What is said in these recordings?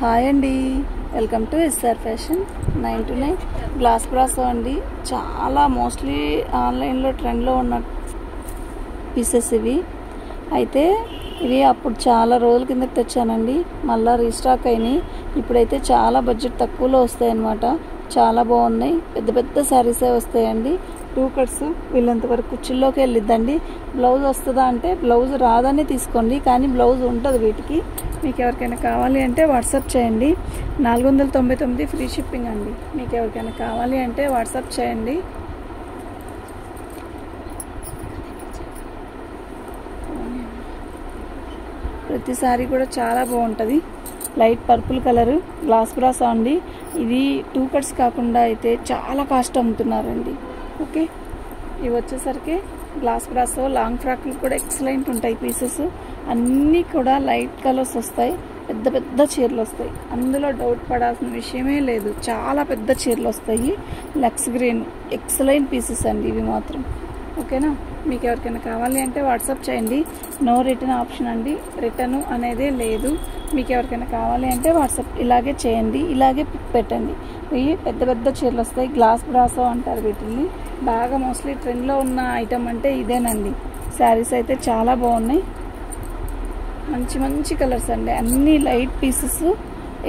Hi అండి, welcome to SR fashion 929 glass బ్రాసో అండి. చాలా మోస్ట్లీ ఆన్లైన్లో ట్రెండ్లో ఉన్న పీసెస్ ఇవి. అయితే ఇవి అప్పుడు చాలా రోజుల కిందకి తెచ్చానండి, మళ్ళీ రీస్టాక్ అయినాయి. ఇప్పుడైతే చాలా బడ్జెట్ తక్కువలో వస్తాయి అన్నమాట. చాలా బాగున్నాయి, పెద్ద పెద్ద శారీసే వస్తాయండి. 2 కట్స్ వీళ్ళంత వరకు కుర్చీల్లోకి వెళ్ళిద్దండి. బ్లౌజ్ వస్తుందా అంటే బ్లౌజ్ రాదని తీసుకోండి, కానీ బ్లౌజ్ ఉంటుంది వీటికి. మీకు ఎవరికైనా కావాలి అంటే వాట్సాప్ చేయండి. 499 ఫ్రీ షిప్పింగ్ అండి. మీకు ఎవరికైనా కావాలి అంటే వాట్సాప్ చేయండి. ప్రతిసారి కూడా చాలా బాగుంటుంది. లైట్ పర్పుల్ కలరు గ్లాస్ బ్రాసో అండి. ఇది 2 కట్స్ కాకుండా అయితే చాలా కాస్ట్ అమ్ముతున్నారండి. ఓకే, ఇవి వచ్చేసరికి గ్లాస్ బ్రాసో లాంగ్ ఫ్రాక్లు కూడా ఎక్సలెంట్ ఉంటాయి. పీసెస్ అన్నీ కూడా లైట్ కలర్స్ వస్తాయి, పెద్ద పెద్ద చీరలు వస్తాయి. అందులో డౌట్ పడాల్సిన విషయమే లేదు. చాలా పెద్ద చీరలు వస్తాయి. లక్స్ గ్రీన్ ఎక్సలెంట్ పీసెస్ అండి ఇవి మాత్రం. ఓకేనా, మీకు ఎవరికైనా కావాలి అంటే వాట్సాప్ చేయండి. నో రిటర్న్ ఆప్షన్ అండి, రిటర్న్ అనేదే లేదు. మీకు ఎవరికైనా కావాలి అంటే వాట్సాప్ ఇలాగే చేయండి, ఇలాగే పిక్ పెట్టండి. ఇవి పెద్ద పెద్ద చీరలు వస్తాయి. గ్లాస్ బ్రాసో అంటారు వీటిని. బాగా మోస్ట్లీ ట్రెండ్లో ఉన్న ఐటమ్ అంటే ఇదేనండి. శారీస్ అయితే చాలా బాగున్నాయి, మంచి మంచి కలర్స్ అండి. అన్నీ light pieces,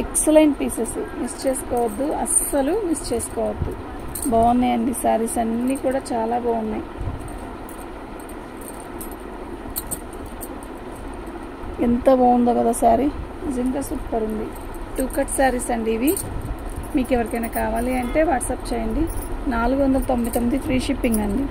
excellent pieces. Miss చేసుకోవద్దు, అస్సలు మిస్ చేసుకోవద్దు. బాగున్నాయండి శారీస్ అన్నీ కూడా చాలా బాగున్నాయి. ఎంత బాగుందో కదా శారీ, నిజంగా సూపర్ ఉంది. 2 కట్ శారీస్ అండి ఇవి. మీకు ఎవరికైనా కావాలి అంటే వాట్సాప్ చేయండి. 499 ఫ్రీ షిప్పింగ్ అండి.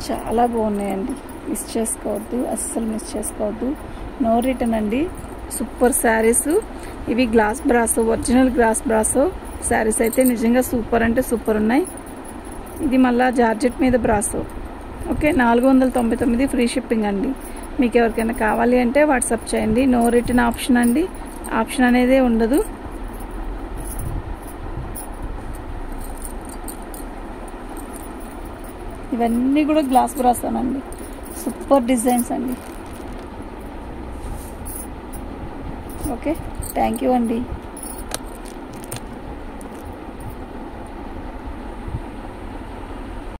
చాలా బాగున్నాయండి, మిస్ చేసుకోవద్దు, అస్సలు మిస్ చేసుకోవద్దు. నో రిటర్న్ అండి. సూపర్ శారీస్ ఇవి. Glass brasso, original glass brasso saris అయితే నిజంగా సూపర్ అంటే సూపర్ ఉన్నాయి. ఇది మళ్ళా జార్జెట్ మీద బ్రాసో. ఓకే, 499 ఫ్రీ షిప్పింగ్ అండి. మీకు ఎవరికైనా కావాలి అంటే వాట్సాప్ చేయండి. నో రిటర్న్ ఆప్షన్ అండి, ఆప్షన్ అనేదే ఉండదు. ఇవన్నీ కూడా గ్లాస్ బ్రాసోనండి. సూపర్ డిజైన్స్ అండి. ఓకే, థ్యాంక్ యూ అండి.